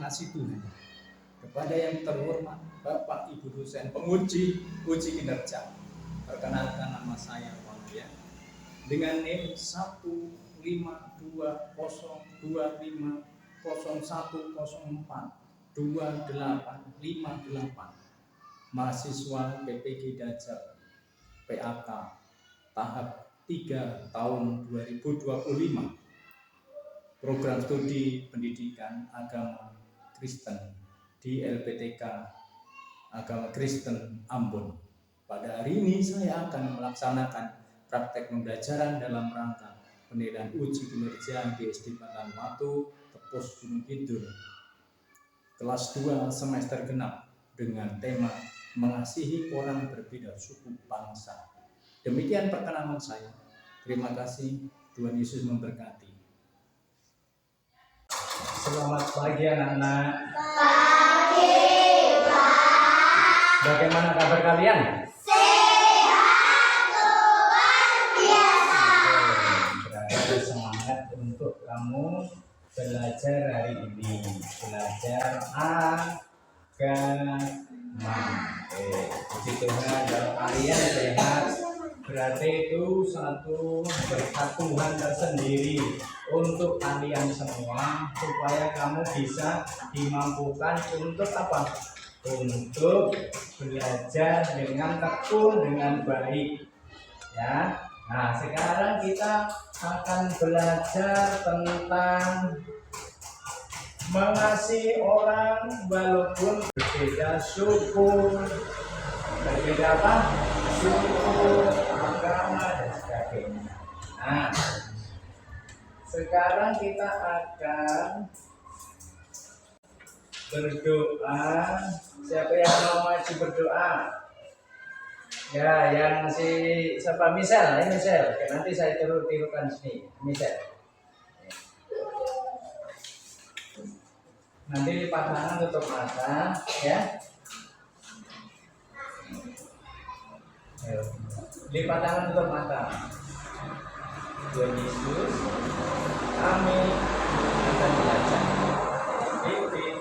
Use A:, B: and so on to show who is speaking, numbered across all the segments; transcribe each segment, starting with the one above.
A: kasih Tuhan, kepada yang terhormat Bapak Ibu dosen penguji uji kinerja, perkenalkan nama saya Walia dengan NIM 152205001042858, mahasiswa PPG Dajab PAK tahap 3 tahun 2025, program studi pendidikan agama Kristen di LPTK Agama Kristen Ambon. Pada hari ini saya akan melaksanakan praktek pembelajaran dalam rangka penilaian uji kinerja di SD Vanuatu, Tepus Gunung Kidul, kelas 2 semester genap dengan tema mengasihi orang berbeda suku bangsa. Demikian perkenalan saya. Terima kasih. Tuhan Yesus memberkati. Selamat pagi anak-anak.
B: Pagi, Pak.
A: Bagaimana kabar kalian?
B: Sehat, luar biasa.
A: Berada semangat untuk kamu belajar hari ini. Belajar agama. Puji Tuhan, kalau kalian sehat, berarti itu satu berkat Tuhan tersendiri untuk kalian semua, supaya kamu bisa dimampukan untuk apa? Untuk belajar dengan tekun, dengan baik, ya. Nah, sekarang kita akan belajar tentang mengasihi orang walaupun berbeda suku, berbeda apa? Suku, agama, dan sebagainya. Nah, sekarang kita akan berdoa. Siapa yang mau maju berdoa? Ya, yang siapa? Misal, ya Misal. Oke, nanti saya tirukan sini, Misal. Nanti lipat tangan, tutup mata, ya. Ayo. Lipat tangan, tutup mata. Tuhan Yesus, kami akan belajar pimpin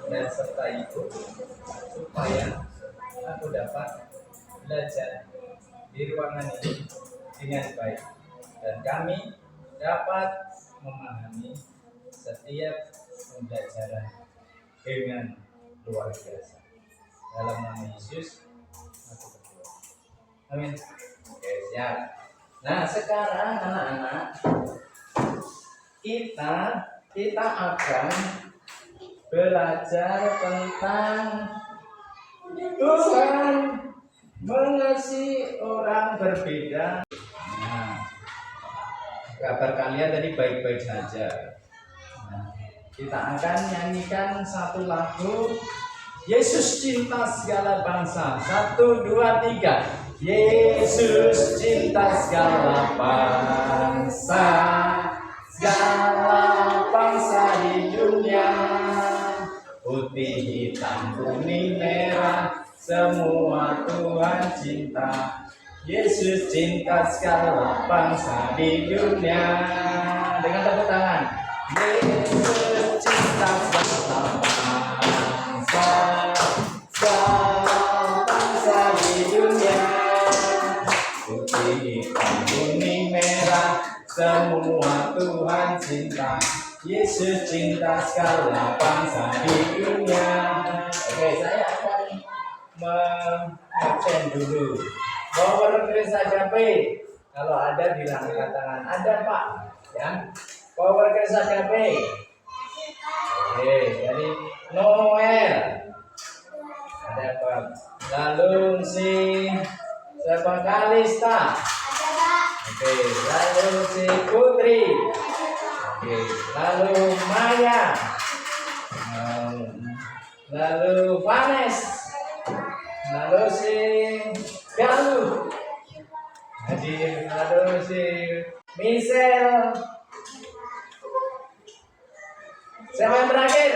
A: dan serta ikut supaya aku dapat belajar di ruangan ini dengan baik dan kami dapat memahami setiap pembelajaran dengan luar biasa. Dalam nama Yesus aku berdoa. Amin. Oke, siap. Nah, sekarang anak-anak kita akan belajar tentang Tuhan mengasihi orang berbeda. Nah, kabar kalian tadi baik-baik saja. Nah, kita akan nyanyikan satu lagu Yesus cinta segala bangsa. 1, 2, 3. Yesus cinta segala bangsa, segala bangsa di dunia. Putih, hitam, kuning, merah, semua Tuhan cinta. Yesus cinta segala bangsa di dunia. Dengan tepuk tangan. Yesus cinta segala bangsa, segala bangsa di dunia. Putih, hitam, kuning, merah, semua Tuhan cinta. Yesus cinta segala bangsa di dunia. Oke, saya akan mengabsen dulu. Power Grace Agape. Kalau ada bilang angkat tangan. Ada Pak, ya. Power Grace Agape. Oke, jadi Noel. Ada Pak. Lalu siapa Kalista? Oke, lalu si Putri. Oke, lalu Maya. Lalu Vanes. Lalu si Galuh. Hadir. Lalu si Michelle. Siapa yang terakhir?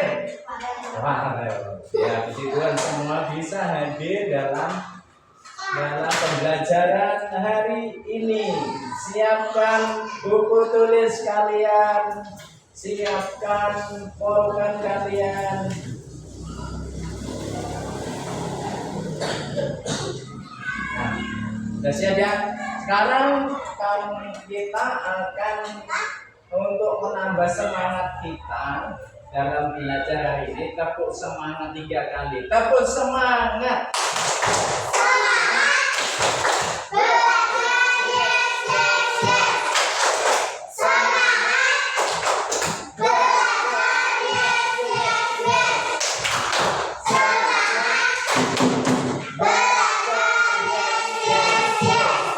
A: Ya, puji Tuhan semua bisa hadir dalam pembelajaran hari ini. Siapkan buku tulis kalian, siapkan pulpen kalian. Nah, sudah siap ya? Sekarang kita akan untuk menambah semangat kita dalam belajar hari ini, tepuk semangat 3 kali. Tepuk semangat.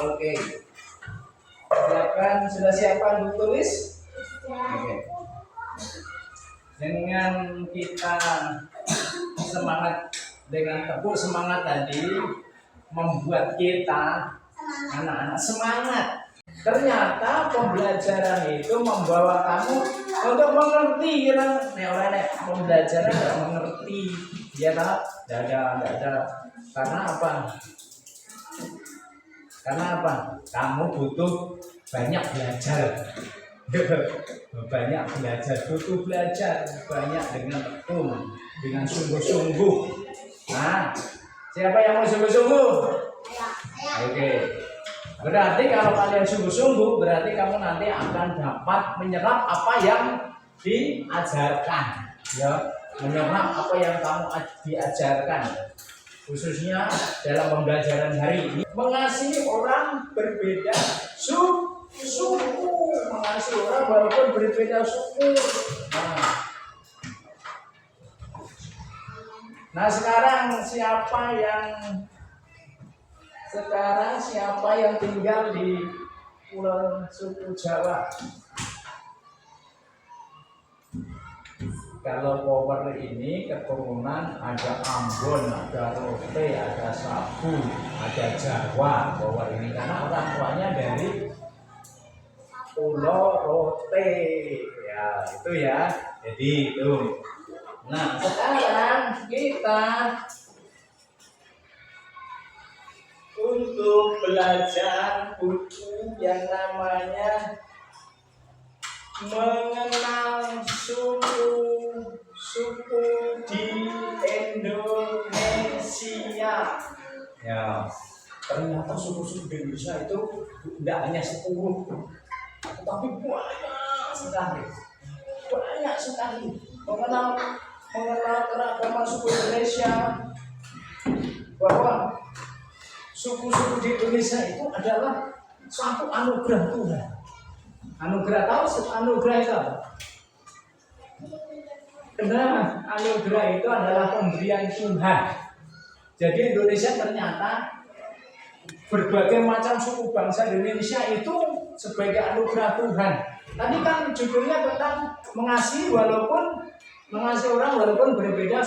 A: Oke. Sudah siapkan buku tulis? Oke. Dengan kita semangat, dengan tepuk semangat tadi membuat kita anak-anak semangat. Ternyata pembelajaran itu membawa kamu untuk mengerti. Pembelajaran tidak mengerti, ya tak? Tidak ada. Karena apa? Karena apa? Kamu butuh banyak belajar. Banyak belajar, butuh belajar banyak dengan tekun, dengan sungguh-sungguh. Nah, siapa yang mau sungguh-sungguh? Oke. Berarti kalau kalian sungguh-sungguh, berarti kamu nanti akan dapat menyerap apa yang diajarkan, ya, menyerap apa yang kamu diajarkan. Khususnya dalam pembelajaran hari ini, mengasihi orang berbeda suku, mengasihi orang walaupun berbeda suku. Nah, sekarang siapa yang tinggal di pulau suku Jawa? Kalau Power ini keturunan ada Ambon, ada Rote, ada Sabu, ada Jawa. Power ini karena orang tuanya dari Pulau Rote, ya itu ya. Jadi itu. Nah, sekarang kita untuk belajar buku yang namanya Mengenal Suku di Indonesia. Ya, ternyata suku-suku di Indonesia itu tidak hanya 10, tapi banyak sekali. Mengenal keragaman suku Indonesia, bahwa suku-suku di Indonesia itu adalah suatu anugerah Tuhan. Anugerah, tahu anugerah itu apa? Karena anugerah itu adalah pemberian Tuhan. Jadi Indonesia ternyata berbagai macam suku bangsa di Indonesia itu sebagai anugerah Tuhan. Tadi kan judulnya tentang mengasihi orang walaupun berbeda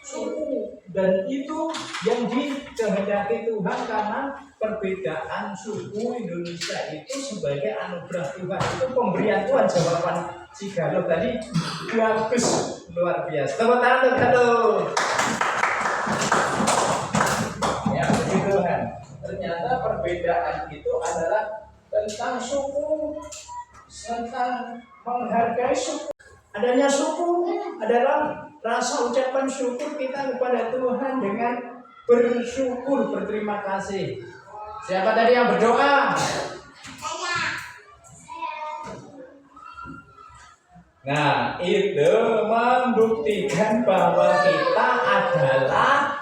A: suku, dan itu yang dikehendaki Tuhan karena perbedaan suku Indonesia itu sebagai anugerah Tuhan. Itu pemberian Tuhan. Jawaban si Galuh tadi bagus, luar biasa. Tepuk tangan untuk Galuh. Ya, begitu kan. Ternyata perbedaan itu adalah tentang suku, tentang menghargai suku. Adanya suku adalah rasa ucapan syukur kita kepada Tuhan dengan bersyukur, berterima kasih. Siapa tadi yang berdoa? Nah, itu membuktikan bahwa kita adalah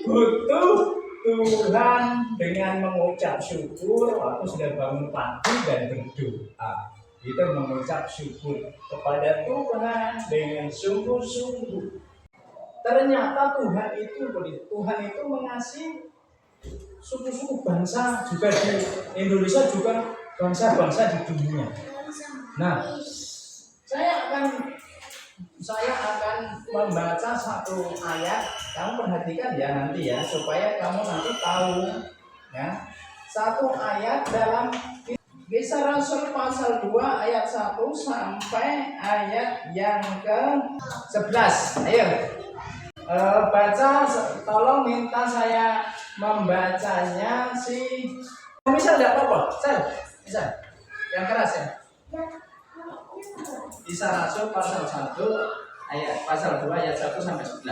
A: butuh Tuhan dengan mengucap syukur waktu sudah bangun pagi dan berdoa. Itu mengucap syukur kepada Tuhan dengan sungguh-sungguh. Ternyata Tuhan itu mengasihi suku-suku bangsa juga di Indonesia, juga bangsa-bangsa di dunia. Nah, saya akan membaca satu ayat. Kamu perhatikan ya nanti ya, supaya kamu nanti tahu ya. Satu ayat dalam Kisah Rasul pasal 2 ayat 1 sampai ayat yang ke-11. Ayo baca, tolong minta saya membacanya. Misal tidak apa-apa, misal yang keras ya. Kisah Rasul pasal 1 ayat pasal 2 ayat 1 sampai 11.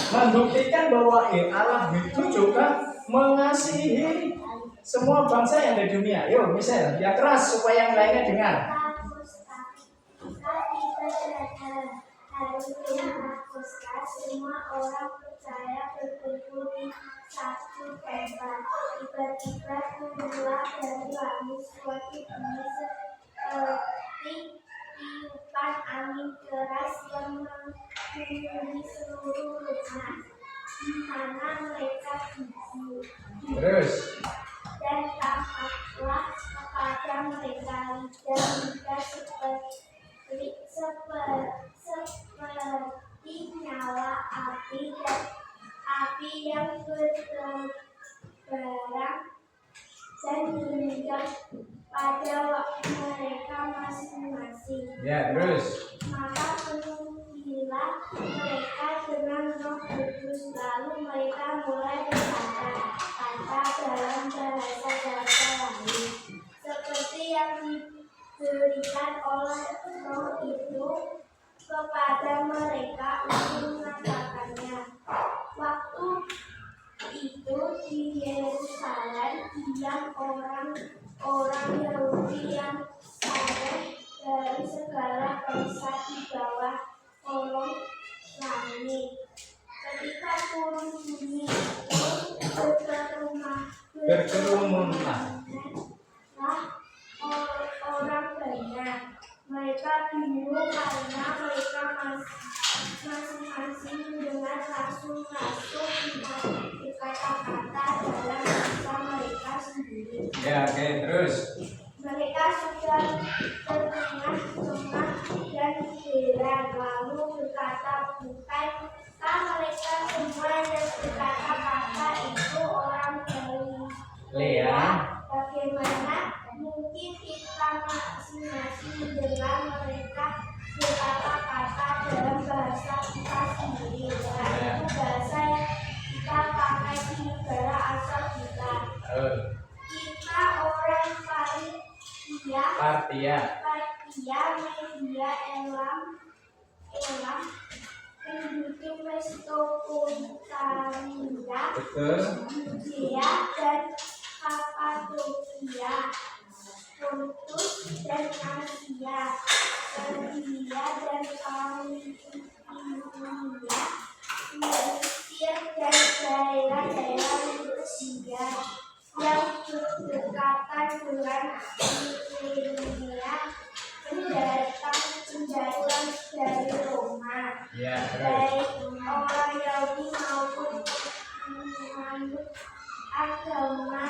A: Membuktikan bahwa Allah itu juga mengasihi semua bangsa yang ada di dunia. Yuk, misal, ya keras supaya yang lainnya dengar.
B: Harus dihapuskan semua orang percaya berkumpul di satu tempat. Tiba-tiba turunlah dari langit suatu bunyi seperti tiupan angin keras yang memenuhi seluruh rumah di mana mereka duduk.
A: Terus.
B: Dan tampaklah kepada mereka lidah-lidah seperti nyala api dan api yang berterang dan meninggal pada waktu mereka masing-masing.
A: Ya, terus.
B: Maka penuhilah mereka dengan Roh Kudus, lalu mereka mulai berkata-kata dalam bahasa-bahasa lain, seperti yang diberikan oleh Roh itu kepada mereka untuk mengatakannya. Waktu itu di Yerusalem diam orang Yahudi yang saleh dari segala bangsa di bawah kolong langit. Ketika turun bunyi itu
A: Berkerumunlah
B: orang banyak. Mereka bingung karena mereka masing-masing mendengar rasul-rasul berkata-kata dalam bahasa mereka sendiri.
A: Ya, oke, terus.
B: Mereka sudah terengah-engah dan heran, lalu berkata, bukankah mereka semua yang berkata-kata itu orang
A: Galilea?
B: Bagaimana mungkin kita masing-masing mendengar mereka berkata-kata dalam bahasa kita sendiri, yaitu bahasa yang kita pakai di negara asal kita. Kita orang Partia, Media, Elam, penduduk Mesopotamia, Yudea dan Kapadokia, Pontus dan Asia, Libya dan Pamfilia, Mesir dan daerah-daerah Rusia yang berdekatan dengan Bithynia, pendatang dari Roma, baik orang Yahudi maupun menganut agama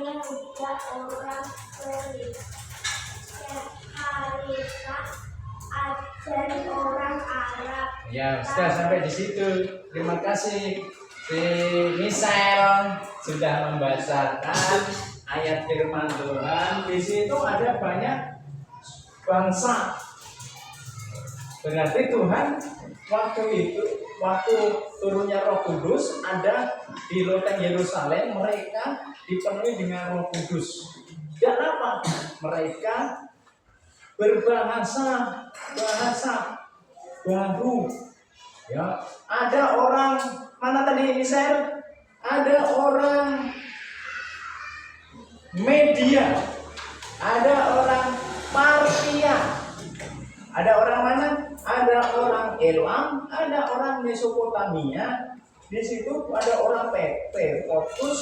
B: Yahudi, orang Persia, dan orang Arab.
A: Ya, sudah sampai di situ. Terima kasih si Michelle sudah membacakan ayat firman Tuhan. Di situ ada banyak bangsa. Berarti Tuhan waktu turunnya Roh Kudus ada di loteng Yerusalem, mereka dipenuhi dengan Roh Kudus. Dan apa? Mereka berbahasa baru. Ya, ada orang mana tadi Michelle? Ada orang Media, ada orang Partia, ada orang mana? Ada orang Elam, ada orang Mesopotamia. Di situ ada orang Pontus,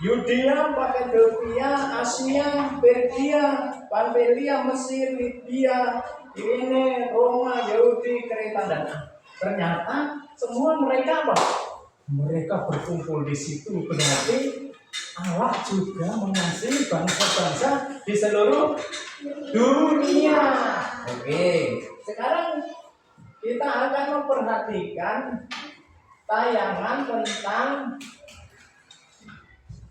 A: Yudea, Kapadokia, Asia, Persia, Pamfilia, Mesir, Libya, ini Roma, Yahudi, Kreta, dan ternyata semua mereka apa? Mereka berkumpul di situ. Berarti Allah juga mengasihi bangsa-bangsa di seluruh dunia. Oke, sekarang kita akan memperhatikan tayangan tentang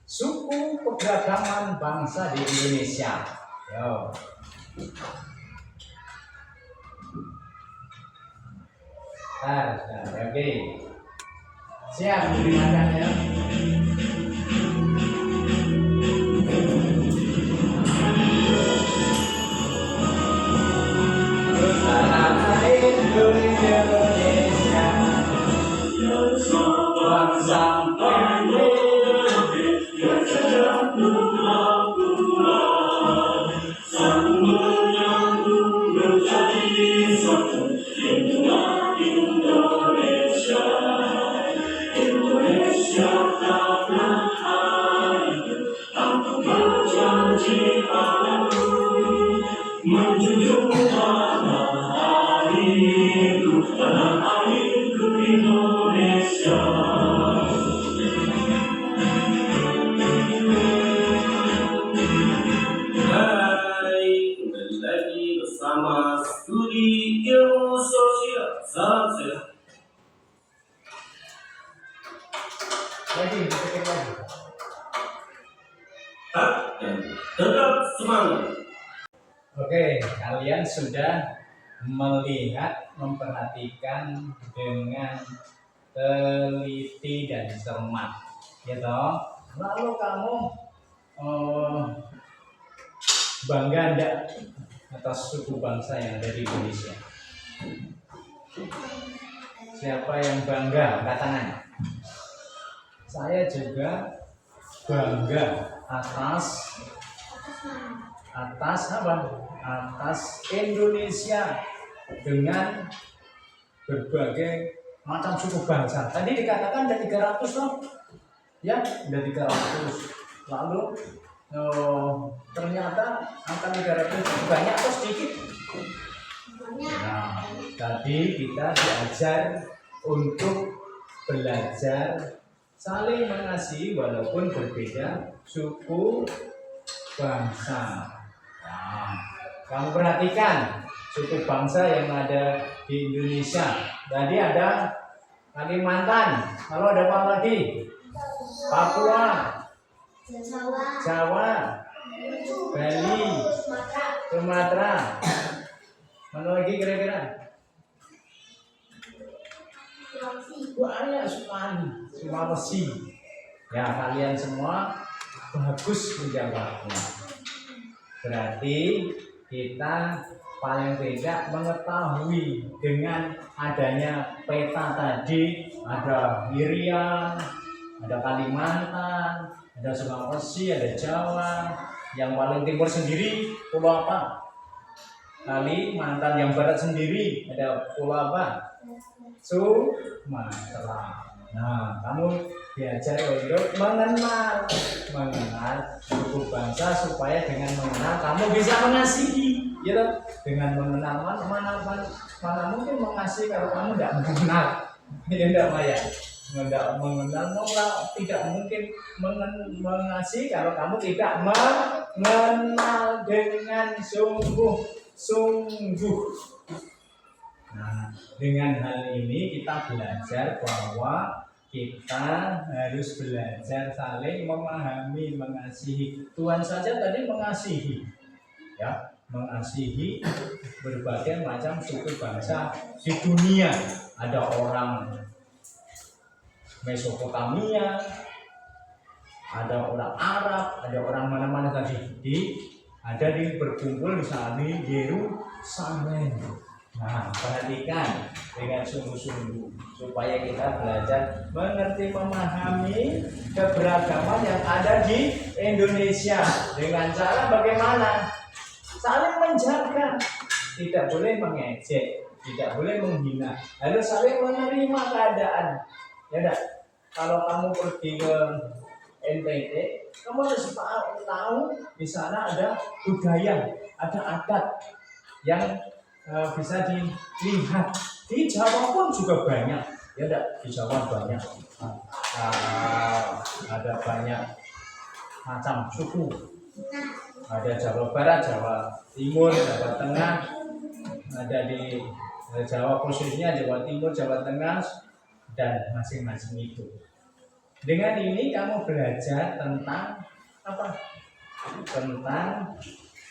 A: suku keberagaman bangsa di Indonesia. Yo. Oke. Siap dimakan ya.
C: Hai, kembali lagi bersama Studi Ilmu Sosial. Salam sehat.
A: Lagi, diketik lagi.
C: Dan tetap semangat.
A: Oke, kalian sudah melihat, memperhatikan dengan teliti dan cermat, ya toh. Lalu kamu bangga enggak atas suku bangsa yang ada di Indonesia? Siapa yang bangga? Angkat tangan. Saya juga bangga atas apa? Atas Indonesia dengan berbagai macam suku bangsa. Tadi dikatakan ada 300 loh. Ya, ada 300. Lalu ternyata angka 300 banyak atau sedikit? Nah, tadi kita diajar untuk belajar saling mengasihi walaupun berbeda suku bangsa. Nah, kamu perhatikan suku bangsa yang ada di Indonesia. Tadi ada Kalimantan. Lalu ada apa lagi? Papua, Jawa, Bali, Sumatera. Mana lagi kira-kira? Banyak sekali. Sulawesi. Ya, kalian semua bagus menjawabnya. Berarti kita paling tidak mengetahui dengan adanya peta tadi, ada Irian, ada Kalimantan, ada Sulawesi, ada Jawa. Yang paling timur sendiri pulau apa? Kalimantan. Yang barat sendiri ada pulau apa? Sumatera. Nah, kamu diajar untuk mengenal suku bangsa supaya dengan mengenal kamu bisa mengasihi, gitu. Dengan mengenal mana mungkin mengasihi kalau kamu tidak mengenal, ya tidak Maya. Tidak mengenal, tidak mungkin mengasihi kalau kamu tidak mengenal dengan sungguh. Nah, dengan hal ini kita belajar bahwa kita harus belajar saling memahami, mengasihi. Tuhan saja tadi mengasihi, ya, mengasihi berbagai macam suku bangsa di dunia. Ada orang Mesopotamia, ada orang Arab, ada orang mana-mana tadi ada berkumpul di sana di Yerusalem. Nah, perhatikan dengan sungguh-sungguh supaya kita belajar mengerti, memahami keberagaman yang ada di Indonesia dengan cara bagaimana? Saling menjaga, tidak boleh mengejek, tidak boleh menghina, harus saling menerima keadaan. Ya enggak? Kalau kamu pergi ke NTT, kamu harus tahu di sana ada budaya, ada adat yang bisa dilihat. Di Jawa pun juga banyak, ya enggak? Di Jawa banyak, ada banyak macam suku. Ada Jawa Barat, Jawa Timur, Jawa Tengah, ada di Jawa khususnya Jawa Timur, Jawa Tengah, dan masing-masing itu. Dengan ini kamu belajar tentang apa? Tentang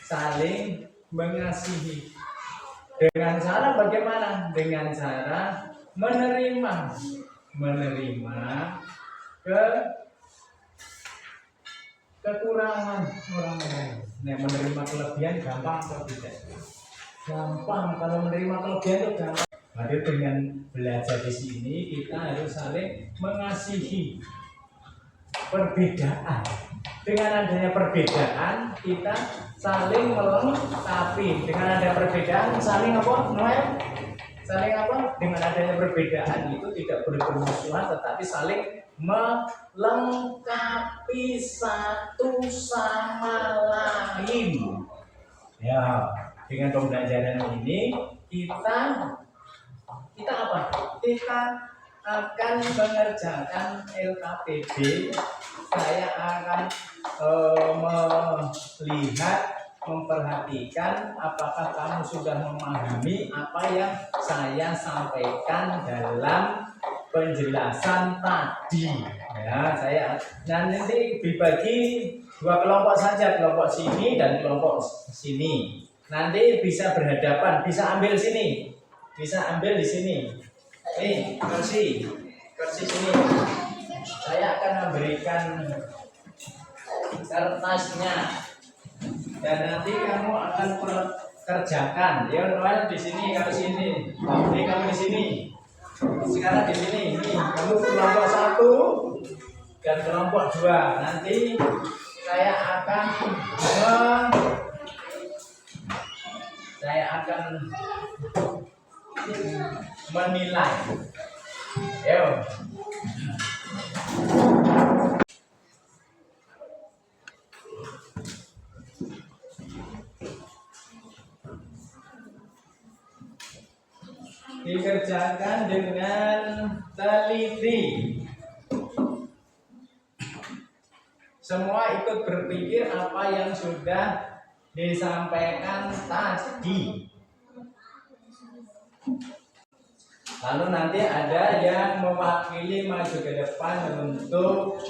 A: saling mengasihi. Dengan cara bagaimana? Dengan cara menerima kekurangan orang lain. Nah, menerima kelebihan gampang atau tidak? Gampang. Kalau menerima kelebihan itu gampang. Maka dengan belajar di sini kita harus saling mengasihi perbedaan. dengan adanya perbedaan kita saling melengkapi. Dengan ada perbedaan saling apa? Noel? Saling apa? Dengan adanya perbedaan itu tidak bermusuhan tetapi saling melengkapi satu sama lain. Ya, dengan pembelajaran ini kita apa? Kita akan mengerjakan LKPD. Saya akan melihat, memperhatikan apakah kamu sudah memahami apa yang saya sampaikan dalam penjelasan tadi. Ya, nanti dibagi dua kelompok saja, kelompok sini dan kelompok sini. Nanti bisa berhadapan, bisa ambil sini, bisa ambil di sini. Nih, kursi sini. Saya akan memberikan kertasnya dan nanti kamu akan kerjakan. Ya, Noel di sini, kamu sini. Ini kamu di sini. Sekarang di sini. Ini kamu kelompok 1 dan kelompok 2. Nanti saya akan menilai. Yo. Dikerjakan dengan teliti. Semua ikut berpikir apa yang sudah disampaikan tadi. Lalu nanti ada yang mewakili maju ke depan untuk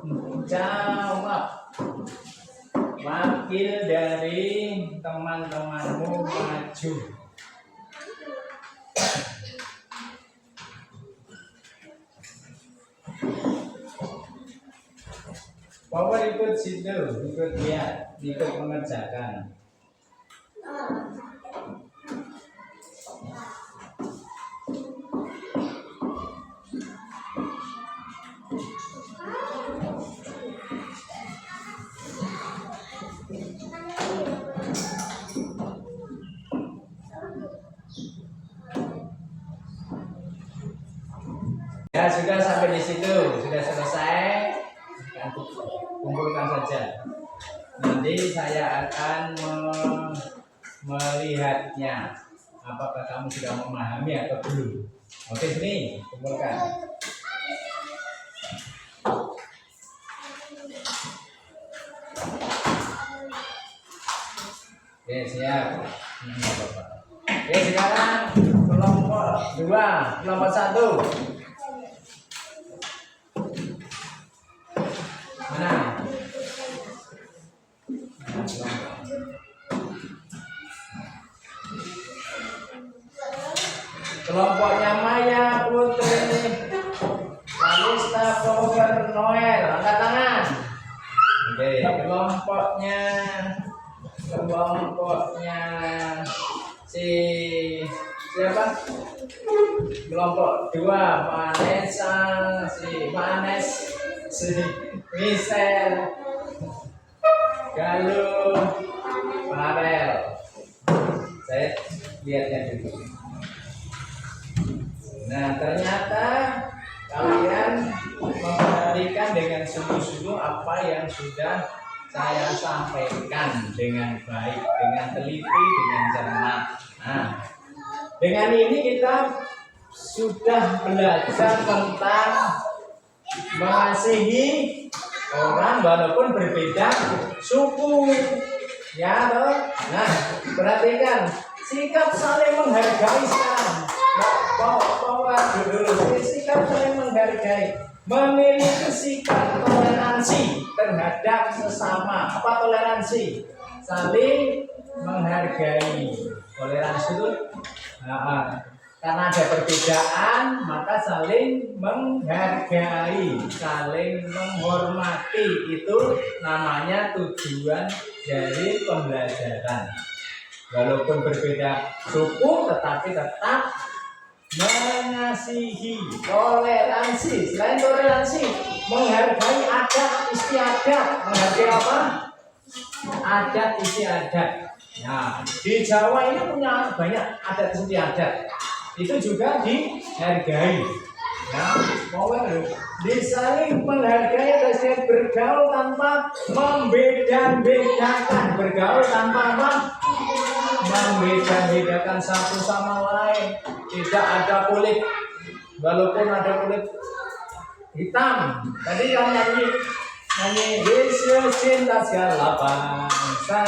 A: menjawab. Wakil dari teman-temanmu maju. Power ikut situ, ikut lihat, ikut mengerjakan. Ya, sudah sampai di situ, sudah selesai. Kumpulkan saja. Nanti saya akan melihatnya. Apakah kamu sudah memahami atau belum? Oke, sini kumpulkan. Oke, siap. Oke, sekarang kelompok 2, kelompok 1. Mana? Kelompoknya Maya Putri Kalista Power Noel, angkat tangan. Oke, kelompoknya siapa? Kelompok 2 Vanessa, Michelle, Galuh, Farel. Saya lihatnya dulu. Nah, ternyata kalian memperhatikan dengan sungguh-sungguh apa yang sudah saya sampaikan dengan baik, dengan teliti, dengan cermat. Nah, dengan ini kita sudah belajar tentang mengasihi orang walaupun berbeda suku. Ya, toh? Nah, perhatikan sikap saling menghargai sekarang. Bawa dulu. Sikap saling menghargai, memiliki sikap toleransi terhadap sesama. Apa toleransi? Saling menghargai. Toleransi itu karena ada perbedaan maka saling menghargai, saling menghormati. Itu namanya tujuan dari pembelajaran. Walaupun berbeda suku tetapi tetap mengasihi. Toleransi. Selain toleransi menghargai adat istiadat. Menghargai apa? Adat istiadat. Nah, di Jawa ini punya banyak adat istiadat. Itu juga dihargai. Nah, disaling menghargai dan bergaul tanpa membeda-bedakan. Bergaul tanpa apa? Membeda-bedakan satu sama lain. Tidak ada kulit, walaupun ada kulit hitam. Tadi kan nyanyi Yesus cinta segala bangsa,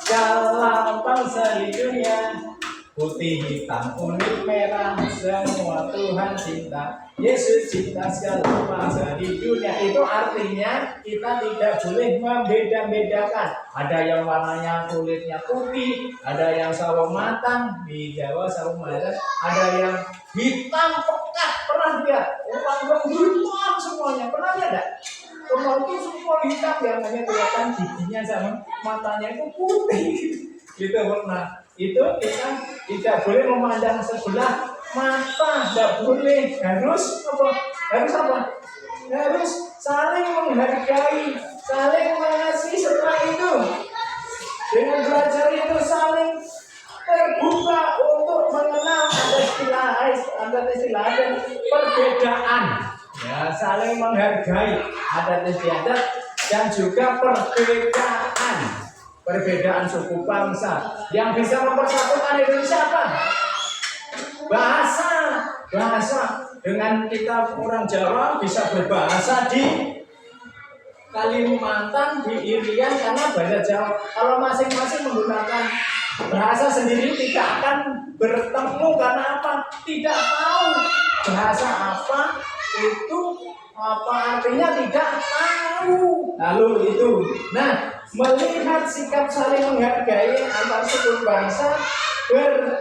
A: segala bangsa di dunia. Putih, hitam, kuning, merah, semua Tuhan cinta. Yesus cinta segala bangsa di dunia. Itu artinya kita tidak boleh membeda-bedakan. Ada yang warnanya kulitnya putih, ada yang sawo matang, di Jawa sawo matang, ada yang hitam pekat. Pernah lihat? Orang hitam semuanya. Pernah lihat enggak? Orang itu semua hitam, yang hanya kelihatan giginya sama matanya itu putih. Gitu pernah. Itu kita tidak boleh memandang sebelah mata, tidak boleh. Harus apa? Harus saling menghargai, saling mengasihi. Setelah itu dengan belajar itu saling terbuka untuk mengenal ada istilah dan perbedaan. Ya, saling menghargai adat istiadat dan juga perbedaan. Perbedaan suku bangsa yang bisa mempersatukan Indonesia apa? Bahasa. Dengan kita orang Jawa bisa berbahasa di Kalimantan, di Irian karena bahasa Jawa. Kalau masing-masing menggunakan bahasa sendiri tidak akan bertemu karena apa? Tidak tahu bahasa apa itu, apa artinya tidak tahu. Lalu itu. Nah, melihat sikap saling menghargai antar suku bangsa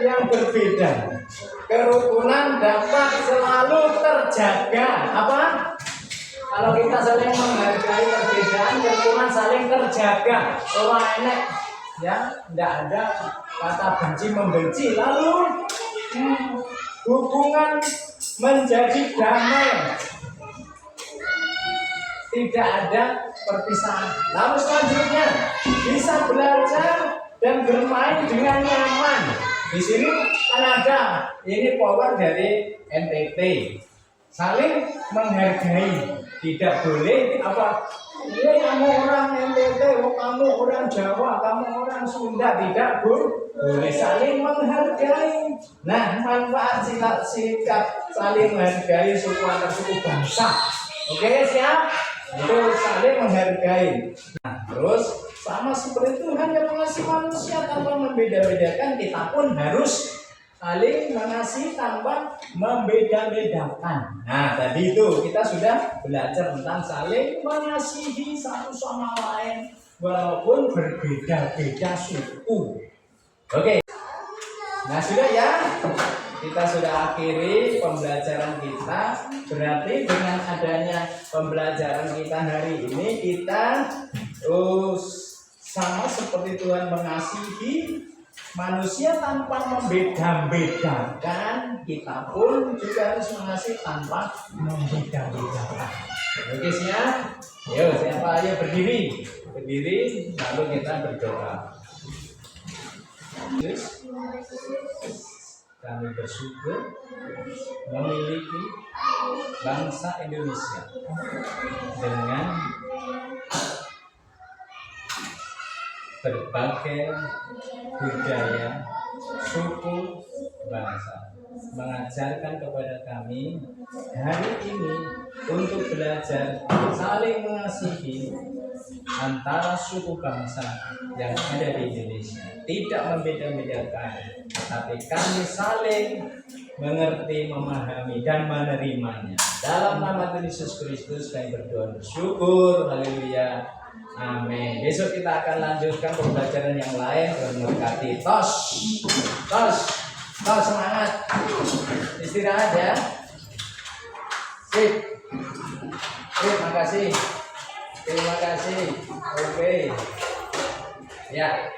A: yang berbeda, kerukunan dapat selalu terjaga. Apa? Kalau kita saling menghargai perbedaan, kerukunan saling terjaga. Orang enek, ya, tidak ada kata benci membenci. Lalu hubungan menjadi damai. Tidak ada perpisahan. Lalu selanjutnya bisa belajar dan bermain dengan nyaman. Di sini kan ada ini power dari NTT. Saling menghargai. Tidak boleh apa? Ini kamu orang NTT, kamu orang Jawa, kamu orang Sunda. Tidak boleh, saling menghargai. Nah, manfaat sikap saling menghargai suku antar suku bangsa. Oke, siap? Itu saling menghargai. Nah, terus sama seperti Tuhan yang mengasihi manusia tanpa membeda-bedakan, kita pun harus saling mengasihi tanpa membeda-bedakan. Nah, tadi itu kita sudah belajar tentang saling mengasihi satu sama lain walaupun berbeda-beda suku. Oke. Nah, sudah ya. Kita sudah akhiri pembelajaran kita. Berarti dengan adanya pembelajaran kita hari ini, kita sama seperti Tuhan mengasihi manusia tanpa membeda-bedakan, kita pun juga harus mengasihi tanpa membeda-bedakan. Oke, siap? Yuk, siapa ayo berdiri, lalu kita berdoa. Yes. Kami bersyukur memiliki bangsa Indonesia dengan berbagai budaya, suku, bangsa, mengajarkan kepada kami hari ini untuk belajar saling mengasihi antara suku bangsa yang ada di Indonesia, tidak membeda-bedakan, tapi kami saling mengerti, memahami, dan menerimanya. Dalam nama Tuhan Yesus Kristus kami berdoa bersyukur. Haleluya. Amin. Besok kita akan lanjutkan pembelajaran yang lain. Tuhan memberkati. Tos, semangat. Istirahat ya. Sip. Terima kasih. Oke. Ya.